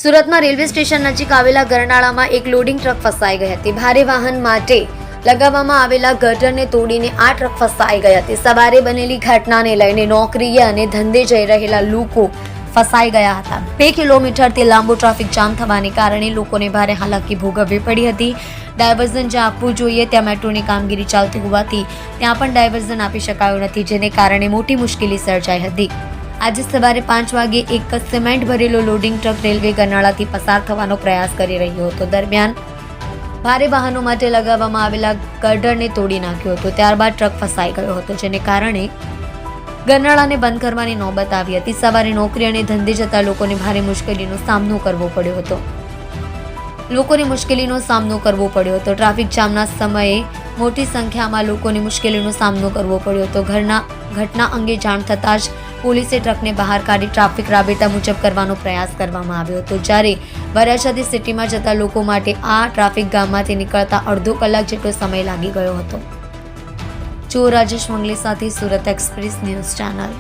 સુરતમાં railway station નજીક આવેલા ગરનાળામાં એક લોડિંગ ટ્રક ફસાઈ ગઈ હતી. ભારે વાહન માટે લગાવવામાં આવેલા ગટરને તોડીને આ ટ્રક ફસાઈ ગઈ હતી. સવારે બનેલી ઘટનાને લઈને નોકરીએ અને ધંધે જઈ રહેલા લોકો ફસાઈ ગયા હતા. 2 કિલોમીટરથી લાંબો ટ્રાફિક જામ થવાને કારણે લોકોને ભારે હાલાકી ભોગવવી પડી હતી. ડાયવર્ઝન જ્યાં આપવું જોઈએ ત્યાં મેટ્રોની કામગીરી ચાલતી હોવાથી ત્યાં પણ ડાયવર્ઝન આપી શકાયું નથી, જેને કારણે મોટી મુશ્કેલી સર્જાઈ હતી. આજે સવારે 5 વાગે એક સિમેન્ટ ભરેલો લોડિંગ ટ્રક રેલવે ગરનાળાથી પસાર થવાનો પ્રયાસ કરી રહ્યો હતો. દરમિયાન ભારે વાહનો માટે લગાવવામાં આવેલા ગર્ડરને તોડી નાખ્યો હતો. ત્યારબાદ ટ્રક ફસાઈ ગયો હતો, જેને કારણે ગરનાળાને બંધ કરવાની નોબત આવી હતી. સવારે નોકરી અને ધંધે જતા લોકોને ભારે મુશ્કેલીનો સામનો કરવો પડ્યો હતો. ટ્રાફિક જામના સમયે મોટી સંખ્યામાં લોકોને મુશ્કેલીનો સામનો કરવો પડ્યો હતો. ઘટના અંગે જાણ થતાં જ પોલીસે ટ્રકને બહાર કાઢી ટ્રાફિક રાબેતા મુજબ કરવાનો પ્રયાસ કરવામાં આવ્યો હતો. જ્યારે વરાછાથી સિટીમાં જતા લોકો માટે આ ટ્રાફિક ગામમાંથી નીકળતા અડધો કલાક જેટલો સમય લાગી ગયો હતો. રાજેશ મંગલે સાથે સુરત એક્સપ્રેસ ન્યૂઝ ચેનલ.